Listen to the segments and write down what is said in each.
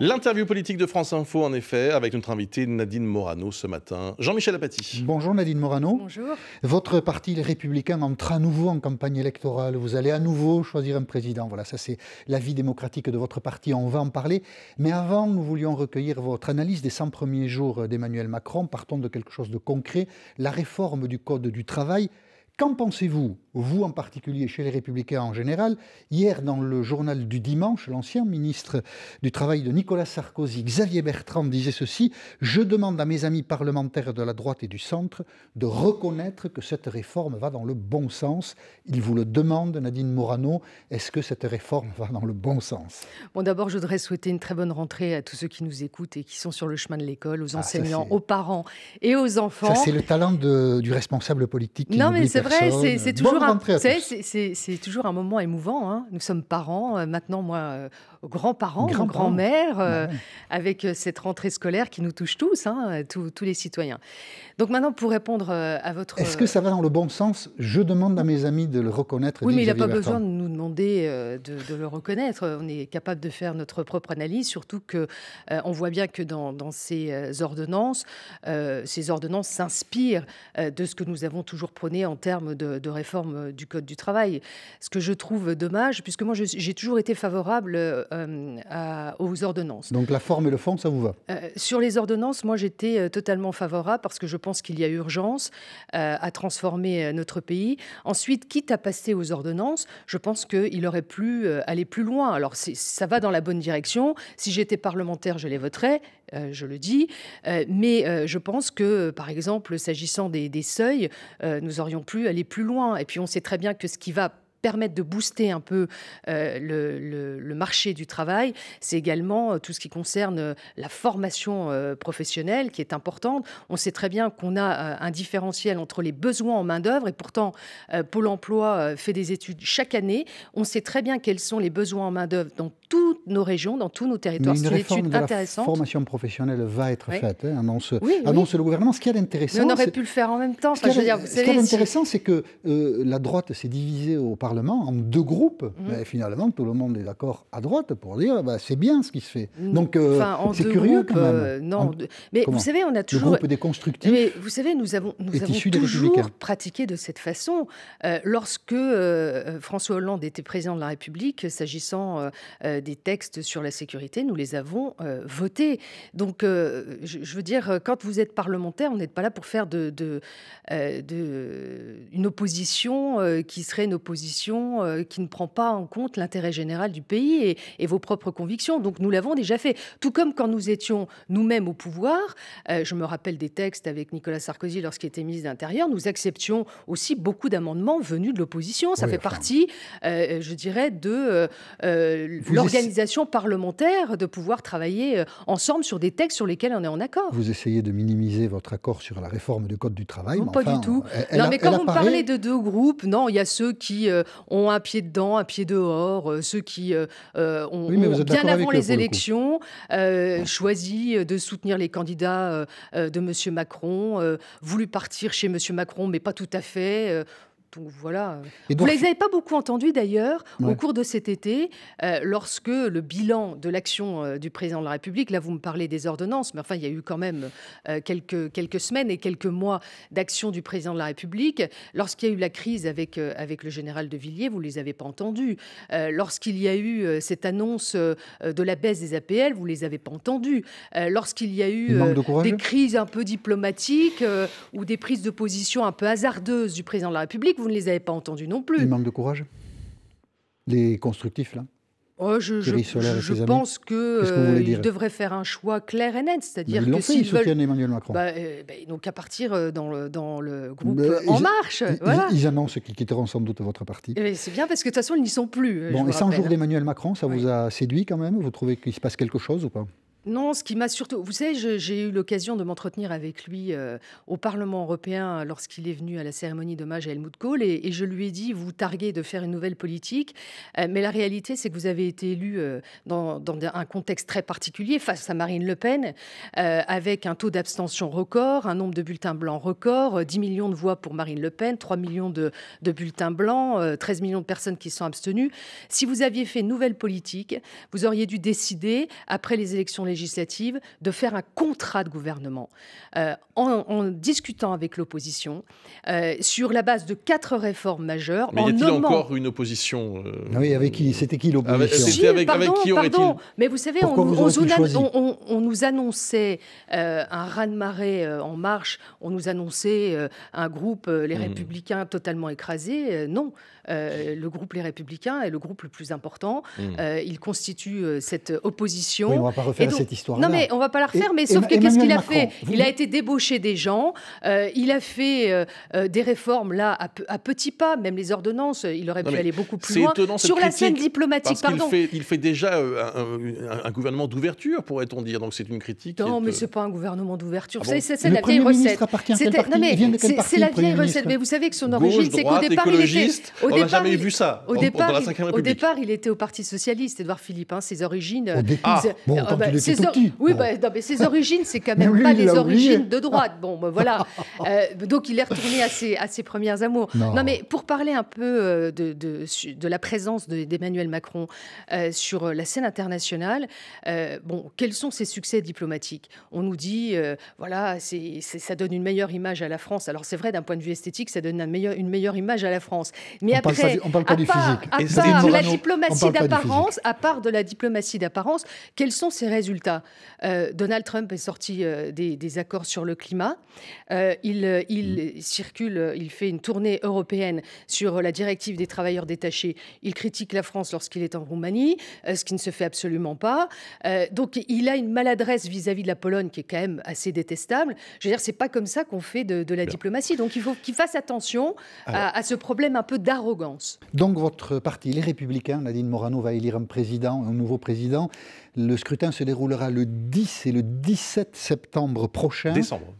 L'interview politique de France Info, en effet, avec notre invitée Nadine Morano ce matin. Jean-Michel Apathy. Bonjour Nadine Morano. Bonjour. Votre parti, les Républicains, entre à nouveau en campagne électorale. Vous allez à nouveau choisir un président. Voilà, ça c'est la vie démocratique de votre parti. On va en parler. Mais avant, nous voulions recueillir votre analyse des 100 premiers jours d'Emmanuel Macron. Partons de quelque chose de concret. La réforme du Code du travail. Qu'en pensez-vous, vous en particulier, chez les Républicains en général? Hier, dans le journal du dimanche, l'ancien ministre du Travail de Nicolas Sarkozy, Xavier Bertrand, disait ceci: « Je demande à mes amis parlementaires de la droite et du centre de reconnaître que cette réforme va dans le bon sens. » Il vous le demande, Nadine Morano, est-ce que cette réforme va dans le bon sens? Bon, d'abord, je voudrais souhaiter une très bonne rentrée à tous ceux qui nous écoutent et qui sont sur le chemin de l'école, aux enseignants, aux parents et aux enfants. Ça, c'est le talent du responsable politique qui n'oublie personne. Vrai, c'est toujours un moment émouvant. Hein. Nous sommes parents, maintenant moi, grands-parents, grand-mère, avec cette rentrée scolaire qui nous touche tous, hein, tous les citoyens. Donc maintenant, pour répondre à votre... Est-ce que ça va dans le bon sens? Je demande à mes amis de le reconnaître. Oui, mais il n'a pas besoin de nous demander de le reconnaître. On est capable de faire notre propre analyse, surtout qu'on voit bien que dans ces ordonnances s'inspirent de ce que nous avons toujours prôné en termes de réforme du Code du travail. Ce que je trouve dommage, puisque moi j'ai toujours été favorable aux ordonnances. Donc la forme et le fond, ça vous va? Sur les ordonnances, moi j'étais totalement favorable parce que je pense qu'il y a urgence à transformer notre pays. Ensuite, quitte à passer aux ordonnances, je pense qu'il aurait pu aller plus loin. Alors ça va dans la bonne direction. Si j'étais parlementaire, je les voterais, je le dis. Mais je pense que, par exemple, s'agissant des seuils, nous aurions pu aller plus loin. Et puis on sait très bien que ce qui va permettre de booster un peu le marché du travail, c'est également tout ce qui concerne la formation professionnelle qui est importante. On sait très bien qu'on a un différentiel entre les besoins en main-d'œuvre et pourtant Pôle emploi fait des études chaque année. On sait très bien quels sont les besoins en main-d'œuvre dans toutes nos régions, dans tous nos territoires. C'est une étude intéressante. La formation professionnelle va être faite, hein, annonce le gouvernement. Ce qui est intéressant, mais on aurait pu le faire en même temps. Ce qui est intéressant, c'est que la droite s'est divisée au Parlement en deux groupes. Mais finalement, tout le monde est d'accord à droite pour dire c'est bien ce qui se fait. Donc, c'est curieux quand même. Mais vous savez, on a toujours... Le groupe des constructifs. Mais vous savez, nous avons toujours pratiqué de cette façon. Lorsque François Hollande était président de la République, s'agissant des textes sur la sécurité, nous les avons votés. Donc, je veux dire, quand vous êtes parlementaire, on n'est pas là pour faire une opposition qui serait une opposition qui ne prend pas en compte l'intérêt général du pays et vos propres convictions. Donc, nous l'avons déjà fait. Tout comme quand nous étions nous-mêmes au pouvoir, je me rappelle des textes avec Nicolas Sarkozy lorsqu'il était ministre de l'Intérieur, nous acceptions aussi beaucoup d'amendements venus de l'opposition. Ça fait partie, je dirais, de l'organisation parlementaire de pouvoir travailler ensemble sur des textes sur lesquels on est en accord. Vous essayez de minimiser votre accord sur la réforme du Code du travail. Non, pas du tout. Mais quand vous me parlez de deux groupes, non, il y a ceux qui ont un pied dedans, un pied dehors, ceux qui ont bien avant les élections choisi de soutenir les candidats de M. Macron, voulu partir chez M. Macron, mais pas tout à fait. Donc voilà. Donc, vous ne les avez pas beaucoup entendus d'ailleurs au cours de cet été, lorsque le bilan de l'action du président de la République, là vous me parlez des ordonnances, mais enfin il y a eu quand même quelques semaines et quelques mois d'action du président de la République. Lorsqu'il y a eu la crise avec le général de Villiers, vous ne les avez pas entendus. Lorsqu'il y a eu cette annonce de la baisse des APL, vous ne les avez pas entendus. Lorsqu'il y a eu des crises un peu diplomatiques ou des prises de position un peu hasardeuses du président de la République, vous ne les avez pas entendus non plus. Il manque de courage. Les constructifs, là. Je pense qu'ils devraient faire un choix clair et net. C'est-à-dire que s'ils soutiennent Emmanuel Macron. Ils n'ont qu'à partir dans le groupe En Marche. Ils annoncent qu'ils quitteront sans doute votre parti. C'est bien parce que de toute façon, ils n'y sont plus. Bon, et 100 jours d'Emmanuel Macron, ça vous a séduit quand même? Vous trouvez qu'il se passe quelque chose ou pas? Non, ce qui m'a surtout... Vous savez, j'ai eu l'occasion de m'entretenir avec lui au Parlement européen lorsqu'il est venu à la cérémonie d'hommage à Helmut Kohl et je lui ai dit, vous targuez de faire une nouvelle politique, mais la réalité, c'est que vous avez été élu dans un contexte très particulier face à Marine Le Pen, avec un taux d'abstention record, un nombre de bulletins blancs record, 10 millions de voix pour Marine Le Pen, 3 millions de bulletins blancs, 13 millions de personnes qui sont abstenues. Si vous aviez fait une nouvelle politique, vous auriez dû décider, après les élections législatives, de faire un contrat de gouvernement en discutant avec l'opposition sur la base de 4 réformes majeures. Mais y a-t-il encore une opposition Oui, avec qui? C'était qui l'opposition? C'était avec qui aurait-il? Mais vous savez, on nous annonçait un raz-de-marée en marche, on nous annonçait un groupe, les Républicains, totalement écrasé. Non, le groupe Les Républicains est le groupe le plus important. Il constitue cette opposition. Oui, on ne va pas refaire cette histoire-là. Non, mais on ne va pas la refaire. Mais sauf que qu'est-ce qu'il a fait? Il a été débauché des gens. Il a fait des réformes là à petits pas. Même les ordonnances, il aurait pu aller beaucoup plus loin. Étonnant, sur la scène diplomatique, pardon. Il fait déjà un gouvernement d'ouverture, pourrait-on dire. Donc c'est une critique. Non, mais c'est pas un gouvernement d'ouverture. Ah bon? C'est la vieille recette. C'est la vieille recette. Mais vous savez que son origine, c'est qu'au départ, il était. On n'a jamais vu ça. Au départ, il était au Parti socialiste, Édouard Philippe. Ses origines. Oui, mais ses origines, c'est quand même pas les origines de droite. Bon, voilà. Donc, il est retourné à ses premières amours. Non, mais pour parler un peu de la présence d'Emmanuel Macron sur la scène internationale, quels sont ses succès diplomatiques? On nous dit, voilà, ça donne une meilleure image à la France. Alors, c'est vrai, d'un point de vue esthétique, ça donne une meilleure image à la France. Mais après, on parle pas du physique. À part de la diplomatie d'apparence, quels sont ses résultats? Donald Trump est sorti des accords sur le climat. Il circule, il fait une tournée européenne sur la directive des travailleurs détachés. Il critique la France lorsqu'il est en Roumanie, ce qui ne se fait absolument pas. Donc il a une maladresse vis-à-vis de la Pologne qui est quand même assez détestable. Je veux dire, c'est pas comme ça qu'on fait de la diplomatie. Donc il faut qu'il fasse attention à ce problème un peu d'arrogance. Donc votre parti, les Républicains, Nadine Morano va élire un nouveau président. Le scrutin se déroulera le 10 et le 17 septembre prochain. Décembre.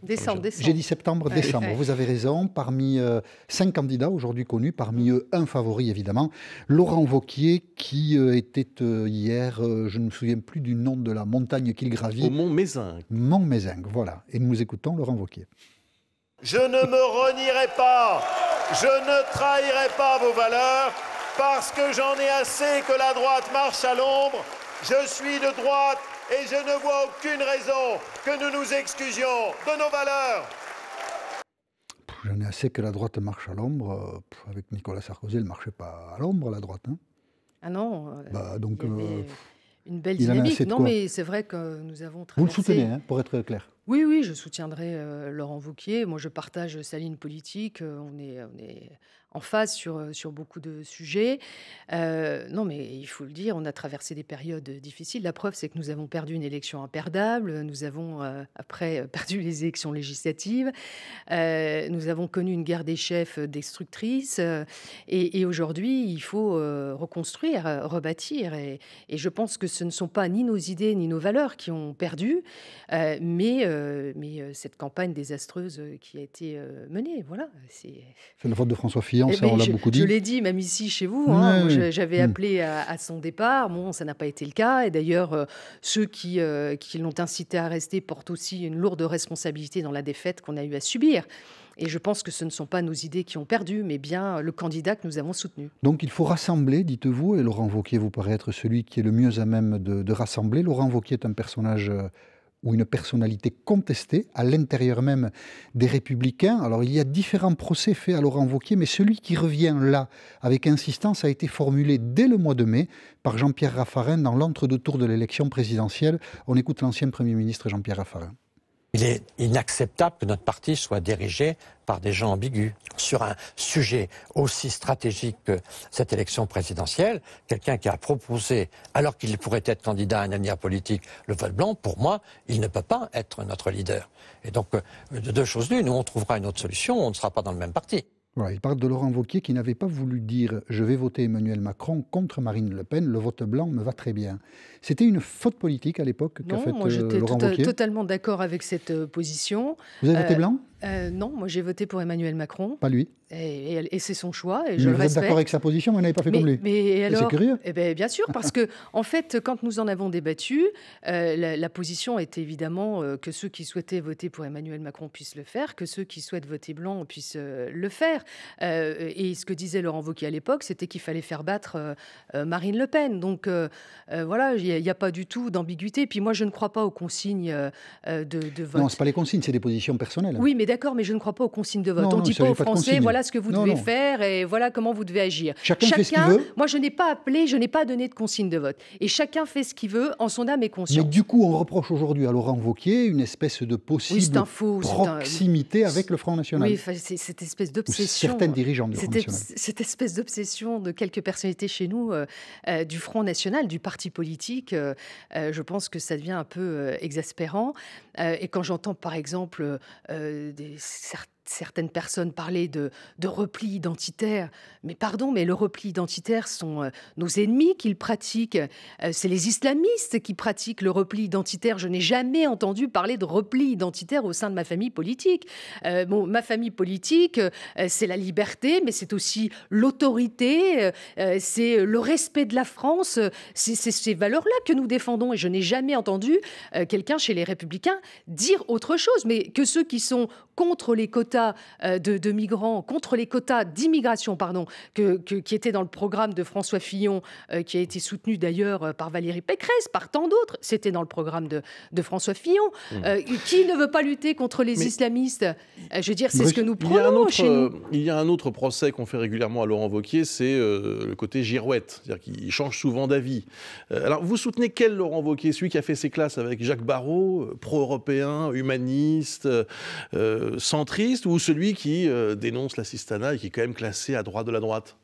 J'ai dit septembre, décembre. Vous avez raison. Parmi 5 candidats aujourd'hui connus, parmi eux un favori évidemment, Laurent Wauquiez, qui était hier, je ne me souviens plus du nom de la montagne qu'il gravit. Au Mont Mézingue. Mont Mézingue, voilà. Et nous écoutons Laurent Wauquiez. Je ne me renierai pas, je ne trahirai pas vos valeurs, parce que j'en ai assez que la droite marche à l'ombre. Je suis de droite et je ne vois aucune raison que nous nous excusions de nos valeurs. J'en ai assez que la droite marche à l'ombre. Avec Nicolas Sarkozy, elle ne marchait pas à l'ombre, la droite. Hein. Ah non. Donc, une belle dynamique. Non, mais c'est vrai que nous avons traversé... Vous le soutenez, hein, pour être clair. Oui, je soutiendrai Laurent Wauquiez. Moi, je partage sa ligne politique. On est en phase sur beaucoup de sujets. Non, mais il faut le dire, on a traversé des périodes difficiles. La preuve, c'est que nous avons perdu une élection imperdable. Nous avons, après, perdu les élections législatives. Nous avons connu une guerre des chefs destructrice. Et aujourd'hui, il faut reconstruire, rebâtir. Et je pense que ce ne sont pas ni nos idées ni nos valeurs qui ont perdu, mais cette campagne désastreuse qui a été menée. Voilà. C'est la faute de François Fillon. Ça, on l'a beaucoup dit. Je l'ai dit, même ici, chez vous. Hein, j'avais appelé à son départ. Bon, ça n'a pas été le cas. Et d'ailleurs, ceux qui l'ont incité à rester portent aussi une lourde responsabilité dans la défaite qu'on a eu à subir. Et je pense que ce ne sont pas nos idées qui ont perdu, mais bien le candidat que nous avons soutenu. Donc il faut rassembler, dites-vous, et Laurent Wauquiez vous paraît être celui qui est le mieux à même de rassembler. Laurent Wauquiez est un personnage... ou une personnalité contestée à l'intérieur même des Républicains. Alors, il y a différents procès faits à Laurent Wauquiez, mais celui qui revient là, avec insistance, a été formulé dès le mois de mai par Jean-Pierre Raffarin dans l'entre-deux-tours de l'élection présidentielle. On écoute l'ancien Premier ministre Jean-Pierre Raffarin. Il est inacceptable que notre parti soit dirigé par des gens ambigus. Sur un sujet aussi stratégique que cette élection présidentielle, quelqu'un qui a proposé, alors qu'il pourrait être candidat à un avenir politique, le vote blanc, pour moi, il ne peut pas être notre leader. Et donc, de deux choses l'une, nous on trouvera une autre solution, on ne sera pas dans le même parti. Voilà, il parle de Laurent Wauquiez qui n'avait pas voulu dire « je vais voter Emmanuel Macron contre Marine Le Pen, le vote blanc me va très bien ». C'était une faute politique à l'époque qu'a faite Laurent Wauquiez ? Non, moi j'étais totalement d'accord avec cette position. Vous avez voté blanc ? Non, moi j'ai voté pour Emmanuel Macron. Pas lui. Et c'est son choix, et je le respecte. Vous êtes d'accord avec sa position, mais vous n'avez pas fait comme lui. Mais alors, c'est curieux. Bien sûr, parce que en fait, quand nous en avons débattu, la position était évidemment que ceux qui souhaitaient voter pour Emmanuel Macron puissent le faire, que ceux qui souhaitent voter blanc puissent le faire. Et ce que disait Laurent Wauquiez à l'époque, c'était qu'il fallait faire battre Marine Le Pen. Donc voilà, il n'y a pas du tout d'ambiguïté. Puis moi, je ne crois pas aux consignes de vote. Non, ce n'est pas les consignes, c'est des positions personnelles. Oui, mais d'accord, mais je ne crois pas aux consignes de vote. On ne dit pas aux Français, voilà ce que vous devez faire et voilà comment vous devez agir. Chacun fait ce qu'il veut. Moi, je n'ai pas appelé, je n'ai pas donné de consigne de vote. Et chacun fait ce qu'il veut en son âme et conscience. Mais du coup, on reproche aujourd'hui à Laurent Wauquiez une espèce de possible proximité avec le Front National. Oui, c'est cette espèce d'obsession. Certains dirigeants du Front National. Cette espèce d'obsession de quelques personnalités chez nous du Front National, du parti politique. Je pense que ça devient un peu exaspérant. Et quand j'entends, par exemple, certaines personnes parler de repli identitaire. Mais pardon, mais le repli identitaire sont nos ennemis qui le pratiquent. C'est les islamistes qui pratiquent le repli identitaire. Je n'ai jamais entendu parler de repli identitaire au sein de ma famille politique. Ma famille politique, c'est la liberté, mais c'est aussi l'autorité, c'est le respect de la France. C'est ces valeurs-là que nous défendons. Et je n'ai jamais entendu quelqu'un chez les Républicains dire autre chose. Mais que ceux qui sont contre les quotas de migrants, contre les quotas d'immigration, pardon, qui étaient dans le programme de François Fillon, qui a été soutenu d'ailleurs par Valérie Pécresse, par tant d'autres. C'était dans le programme de François Fillon. Qui ne veut pas lutter contre les islamistes ? Je veux dire, c'est ce que nous prenons chez nous. Il y a un autre procès qu'on fait régulièrement à Laurent Wauquiez, c'est le côté girouette, c'est-à-dire qu'il change souvent d'avis. Alors, vous soutenez quel Laurent Wauquiez ? Celui qui a fait ses classes avec Jacques Barrot, pro-européen, humaniste, centriste, ou celui qui dénonce l'assistanat et qui est quand même classé à droite de la droite ?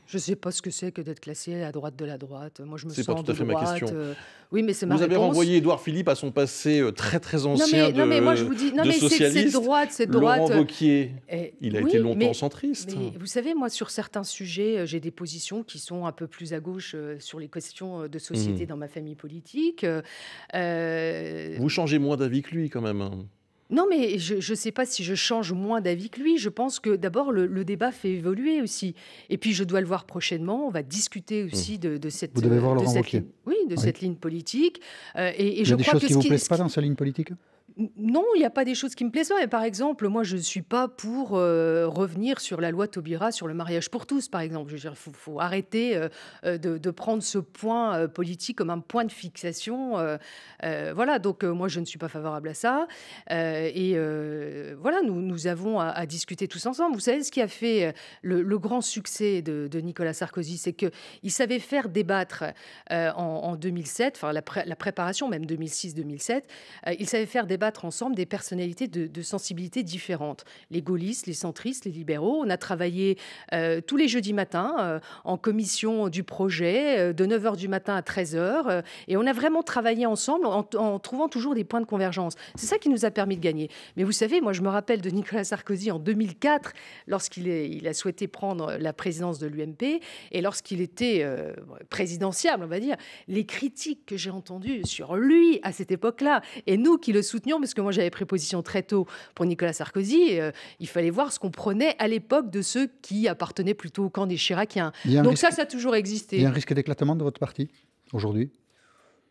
Je ne sais pas ce que c'est que d'être classé à droite de la droite. Moi, je me sens de droite. C'est pas tout à fait ma question. Oui, mais c'est ma réponse. Vous avez renvoyé Édouard Philippe à son passé très très ancien moi, je vous dis, de socialiste. Cette droite. Laurent Wauquiez, il a été longtemps centriste. Mais vous savez, moi, sur certains sujets, j'ai des positions qui sont un peu plus à gauche sur les questions de société dans ma famille politique. Vous changez moins d'avis que lui, quand même. Non, mais je ne sais pas si je change moins d'avis que lui. Je pense que d'abord, le débat fait évoluer aussi. Et puis, je dois le voir prochainement. On va discuter aussi de cette, Vous devez voir Laurent Wauquiez. Cette ligne politique. Il y a des choses qui ne vous plaisent pas dans sa ligne politique ? Non, il n'y a pas des choses qui me plaisent pas. Par exemple, moi, je ne suis pas pour revenir sur la loi Taubira, sur le mariage pour tous, par exemple. Je veux dire, faut arrêter de prendre ce point politique comme un point de fixation. Voilà, donc moi, je ne suis pas favorable à ça. Voilà, nous avons à discuter tous ensemble. Vous savez, ce qui a fait le grand succès de Nicolas Sarkozy, c'est qu'il savait faire débattre en 2007, enfin la préparation, même 2006-2007, il savait faire débattre ensemble des personnalités de sensibilités différentes. Les gaullistes, les centristes, les libéraux. On a travaillé tous les jeudis matins en commission du projet, de 9h du matin à 13h. Et on a vraiment travaillé ensemble en trouvant toujours des points de convergence. C'est ça qui nous a permis de gagner. Mais vous savez, moi, je me rappelle de Nicolas Sarkozy en 2004, lorsqu'il a souhaité prendre la présidence de l'UMP, et lorsqu'il était présidentiable, on va dire, les critiques que j'ai entendues sur lui à cette époque-là, et nous qui le soutenions, parce que moi j'avais pris position très tôt pour Nicolas Sarkozy, il fallait voir ce qu'on prenait à l'époque de ceux qui appartenaient plutôt au camp des Chiraciens. Donc ça a toujours existé. Il y a un risque d'éclatement de votre parti aujourd'hui ?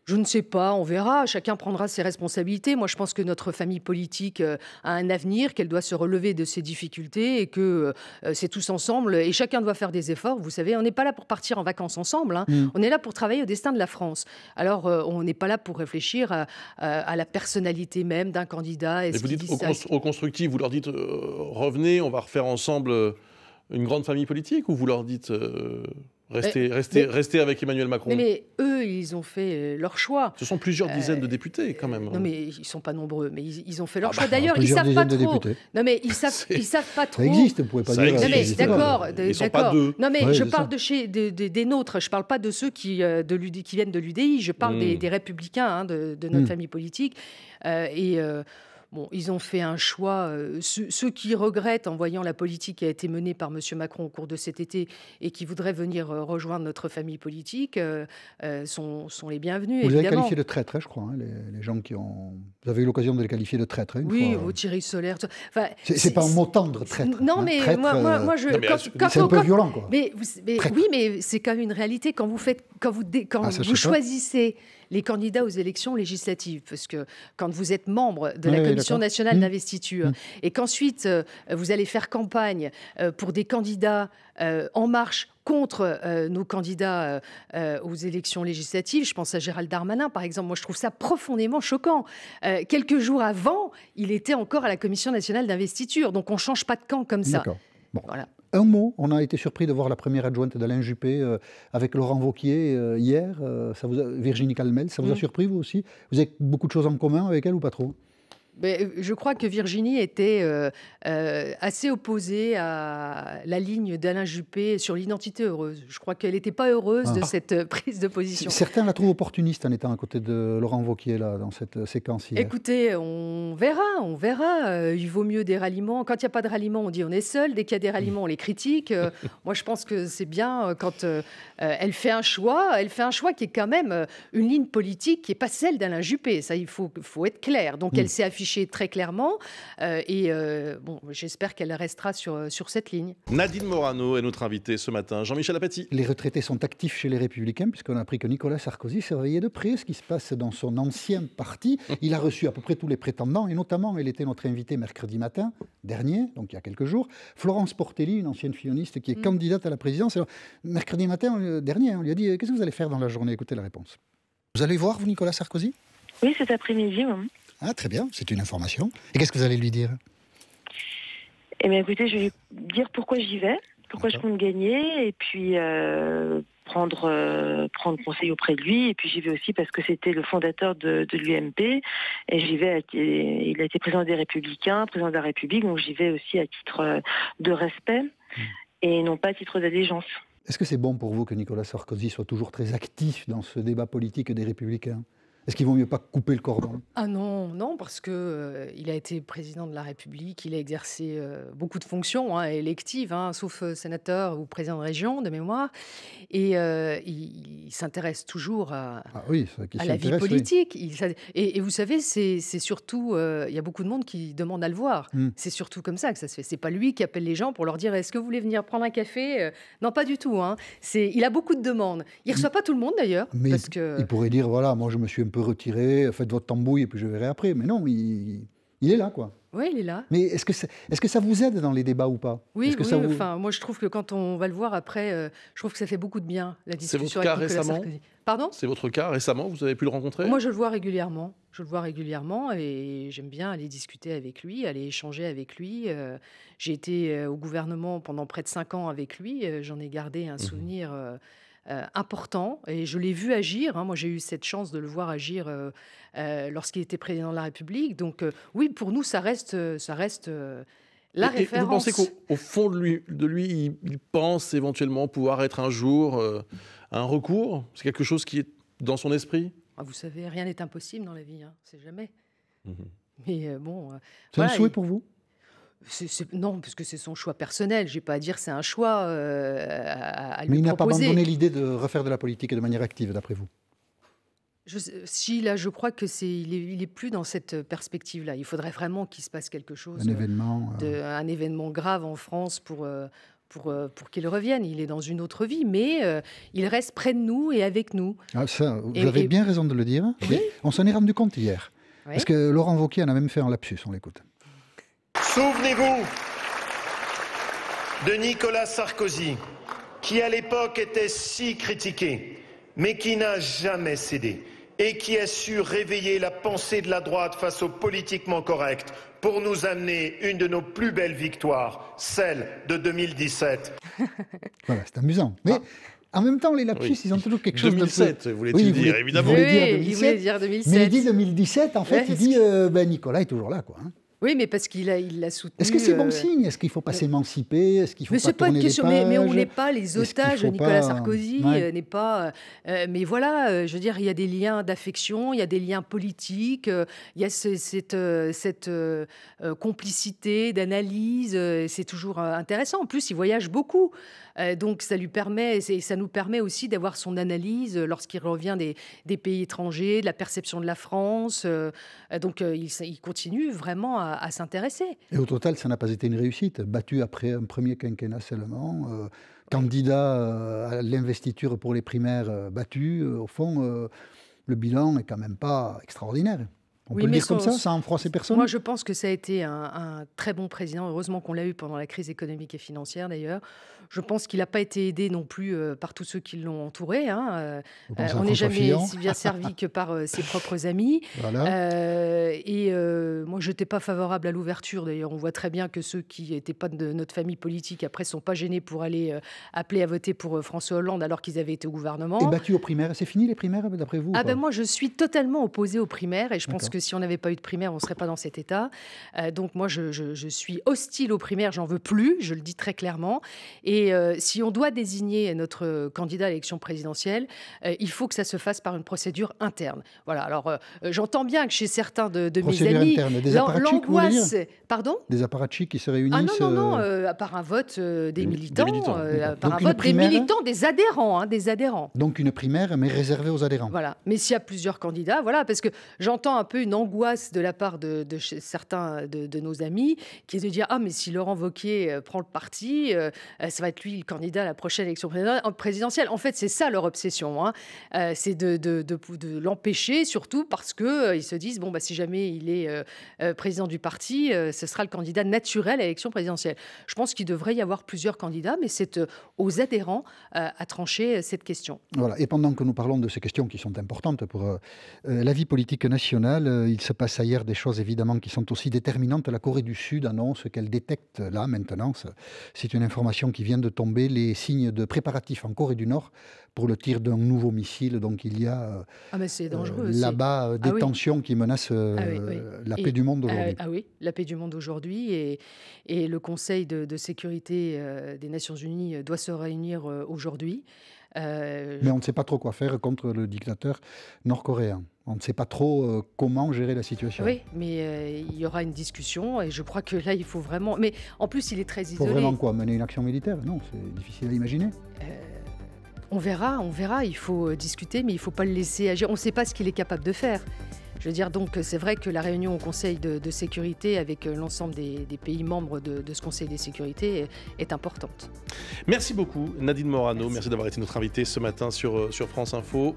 Je ne sais pas, on verra. Chacun prendra ses responsabilités. Moi, je pense que notre famille politique a un avenir, qu'elle doit se relever de ses difficultés et que c'est tous ensemble. Et chacun doit faire des efforts. Vous savez, on n'est pas là pour partir en vacances ensemble. Hein. On est là pour travailler au destin de la France. Alors, on n'est pas là pour réfléchir à la personnalité même d'un candidat. Et vous dites aux constructifs, vous leur dites revenez, on va refaire ensemble une grande famille politique, ou vous leur dites Restez avec Emmanuel Macron. Mais eux, ils ont fait leur choix. Ce sont plusieurs dizaines de députés, quand même. Non, mais ils ne sont pas nombreux. Mais ils ont fait leur choix. D'ailleurs, ils ne savent pas trop. Non, mais ils savent pas trop. Ça existe, vous ne pouvez pas dire. Non, mais d'accord. Ils ne sont pas deux. Non, mais je parle des nôtres. Je ne parle pas de ceux qui viennent de l'UDI. Je parle des républicains de notre famille politique. bon, ils ont fait un choix. Ceux qui regrettent en voyant la politique qui a été menée par M. Macron au cours de cet été et qui voudraient venir rejoindre notre famille politique sont les bienvenus. Vous avez qualifié de traîtres, je crois, hein, les gens qui ont... Vous avez eu l'occasion de les qualifier de traîtres. Oui, au Thierry Solaire. Enfin, c'est pas un mot tendre, traître. Non, mais traître, moi c'est un peu violent, quoi. Mais oui, mais c'est quand même une réalité. Quand vous choisissez les candidats aux élections législatives, parce que quand vous êtes membre de la Commission nationale d'investiture et qu'ensuite vous allez faire campagne pour des candidats en marche contre nos candidats aux élections législatives, je pense à Gérald Darmanin par exemple, moi je trouve ça profondément choquant. Quelques jours avant, il était encore à la Commission nationale d'investiture, donc on ne change pas de camp comme ça. Bon. Voilà. Un mot, on a été surpris de voir la première adjointe d'Alain Juppé avec Laurent Wauquiez hier, Virginie Calmel, ça vous a surpris vous aussi? Vous avez beaucoup de choses en commun avec elle ou pas trop? Je crois que Virginie était assez opposée à la ligne d'Alain Juppé sur l'identité heureuse. Je crois qu'elle n'était pas heureuse de cette prise de position. Certains la trouvent opportuniste en étant à côté de Laurent Wauquiez là, dans cette séquence hier. Écoutez, on verra. Il vaut mieux des ralliements. Quand il n'y a pas de ralliement, on dit on est seul. Dès qu'il y a des ralliements, on les critique. Moi, je pense que c'est bien quand elle fait un choix. Elle fait un choix qui est quand même une ligne politique qui n'est pas celle d'Alain Juppé. Ça, il faut être clair. Donc, elle s'est affichée très clairement j'espère qu'elle restera sur cette ligne. Nadine Morano est notre invitée ce matin. Jean-Michel Apathy. Les retraités sont actifs chez les Républicains puisqu'on a appris que Nicolas Sarkozy surveillait de près ce qui se passe dans son ancien parti. Il a reçu à peu près tous les prétendants et notamment, elle était notre invitée mercredi matin dernier, donc il y a quelques jours, Florence Portelli, une ancienne filoniste qui est candidate à la présidence. Alors, mercredi matin dernier, on lui a dit « Qu'est-ce que vous allez faire dans la journée ?» Écoutez la réponse. Vous allez voir, vous, Nicolas Sarkozy? Oui, cet après-midi, oui. Ah, très bien, c'est une information. Et qu'est-ce que vous allez lui dire? Eh bien, écoutez, je vais lui dire pourquoi j'y vais, pourquoi je compte gagner, et puis prendre conseil auprès de lui. Et puis j'y vais aussi parce que c'était le fondateur de l'UMP, et j'y vais. Il a été président des Républicains, président de la République, donc j'y vais aussi à titre de respect et non pas à titre d'allégeance. Est-ce que c'est bon pour vous que Nicolas Sarkozy soit toujours très actif dans ce débat politique des Républicains? Est-ce qu'il ne vaut mieux pas couper le cordon? Ah non, parce que il a été président de la République, il a exercé beaucoup de fonctions électives, sauf sénateur ou président de région, de mémoire, et il s'intéresse toujours à la vie politique. Oui. Et vous savez, c'est surtout, il y a beaucoup de monde qui demande à le voir. C'est surtout comme ça que ça se fait. C'est pas lui qui appelle les gens pour leur dire est-ce que vous voulez venir prendre un café? Non, pas du tout. Il a beaucoup de demandes. Il reçoit pas tout le monde d'ailleurs. Mais il pourrait dire voilà, moi je me suis un peu retiré, faites votre tambouille et puis je verrai après. Mais non, il est là, quoi. Oui, il est là. Mais est-ce que ça vous aide dans les débats ou pas? Oui, enfin, moi je trouve que quand on va le voir après, je trouve que ça fait beaucoup de bien, la discussion. C'est votre cas récemment? Pardon? C'est votre cas récemment? Vous avez pu le rencontrer? Moi je le vois régulièrement. Et j'aime bien aller discuter avec lui, aller échanger avec lui. J'ai été au gouvernement pendant près de 5 ans avec lui. J'en ai gardé un souvenir important et je l'ai vu agir. Moi, j'ai eu cette chance de le voir agir lorsqu'il était président de la République. Donc, oui, pour nous, ça reste la référence. Et vous pensez qu'au fond de lui, il pense éventuellement pouvoir être un jour un recours? C'est quelque chose qui est dans son esprit? Vous savez, rien n'est impossible dans la vie, c'est jamais. Mais bon... c'est un souhait pour vous? Non, parce que c'est son choix personnel. Je n'ai pas à dire que c'est un choix à lui proposer. Mais il n'a pas abandonné l'idée de refaire de la politique de manière active, d'après vous? Je crois que il est plus dans cette perspective-là. Il faudrait vraiment qu'il se passe quelque chose. Un événement grave en France pour qu'il revienne. Il est dans une autre vie, mais il reste près de nous et avec nous. Ah, ça, vous avez bien raison de le dire. Oui. On s'en est rendu compte hier. Oui. Parce que Laurent Wauquiez en a même fait un lapsus, on l'écoute. Souvenez-vous de Nicolas Sarkozy, qui à l'époque était si critiqué, mais qui n'a jamais cédé et qui a su réveiller la pensée de la droite face au politiquement correct pour nous amener une de nos plus belles victoires, celle de 2017. Voilà, c'est amusant. Mais en même temps, les lapsus, ils ont toujours quelque chose 2007, de... voulait-il dire, évidemment. Il voulait dire 2007. Mais il dit 2017, en fait, il dit Nicolas est toujours là, quoi. Oui, mais parce qu'il l'a soutenu. Est-ce que c'est bon signe? Est-ce qu'il ne faut pas s'émanciper? Est-ce qu'il faut pas tourner les pages? Mais on n'est pas les otages. Nicolas Sarkozy n'est pas... mais voilà, je veux dire, il y a des liens d'affection, il y a des liens politiques, il y a cette complicité d'analyse. C'est toujours intéressant. En plus, il voyage beaucoup. Donc ça nous permet aussi d'avoir son analyse lorsqu'il revient des pays étrangers, de la perception de la France. Donc il continue vraiment à s'intéresser. Et au total, ça n'a pas été une réussite. Battu après un premier quinquennat seulement, candidat à l'investiture pour les primaires battu, au fond, le bilan n'est quand même pas extraordinaire. On peut le dire comme ça, sans froisser personne. Moi, je pense que ça a été un très bon président. Heureusement qu'on l'a eu pendant la crise économique et financière, d'ailleurs. Je pense qu'il n'a pas été aidé non plus par tous ceux qui l'ont entouré. On n'est jamais si bien servi que par ses propres amis. Voilà. Moi, je n'étais pas favorable à l'ouverture. D'ailleurs, on voit très bien que ceux qui n'étaient pas de notre famille politique, après, ne sont pas gênés pour aller appeler à voter pour François Hollande alors qu'ils avaient été au gouvernement. Et battu aux primaires. C'est fini les primaires, d'après vous? Moi, je suis totalement opposée aux primaires. Et je pense que si on n'avait pas eu de primaires, on ne serait pas dans cet état. Donc, moi, je suis hostile aux primaires. J'en veux plus. Je le dis très clairement. Et si on doit désigner notre candidat à l'élection présidentielle, il faut que ça se fasse par une procédure interne. Voilà. Alors, j'entends bien que chez certains de mes amis, l'angoisse... Pardon ? Des apparatchiks qui se réunissent... Non, par un vote des militants. Par un vote primaire, des militants, des adhérents. Donc une primaire, mais réservée aux adhérents. Voilà. Mais s'il y a plusieurs candidats, voilà, parce que j'entends un peu une angoisse de la part de certains de nos amis, qui est de dire « Ah, mais si Laurent Wauquiez prend le parti, ça va être lui le candidat à la prochaine élection présidentielle. » En fait, c'est ça leur obsession. C'est de l'empêcher, surtout parce qu'ils se disent « Bon, si jamais il est président du parti, ce sera le candidat naturel à l'élection présidentielle. » Je pense qu'il devrait y avoir plusieurs candidats, mais c'est aux adhérents à trancher cette question. Voilà. Et pendant que nous parlons de ces questions qui sont importantes pour la vie politique nationale, il se passe ailleurs des choses évidemment qui sont aussi déterminantes. La Corée du Sud annonce qu'elle détecte là maintenant, c'est une information qui vient de tomber, les signes de préparatifs en Corée du Nord pour le tir d'un nouveau missile. Donc il y a là-bas des tensions qui menacent la paix du monde aujourd'hui. Oui, la paix du monde aujourd'hui. Et le Conseil de sécurité des Nations Unies doit se réunir aujourd'hui. Mais on ne sait pas trop quoi faire contre le dictateur nord-coréen. On ne sait pas trop comment gérer la situation. Oui, mais il y aura une discussion et je crois que là, il faut vraiment... Mais en plus, il est très isolé. Il faut vraiment quoi? Mener une action militaire? Non, c'est difficile à imaginer. On verra. Il faut discuter, mais il ne faut pas le laisser agir. On ne sait pas ce qu'il est capable de faire. Je veux dire, donc, c'est vrai que la réunion au Conseil de sécurité avec l'ensemble des pays membres de ce Conseil de sécurité est importante. Merci beaucoup, Nadine Morano. Merci d'avoir été notre invitée ce matin sur France Info.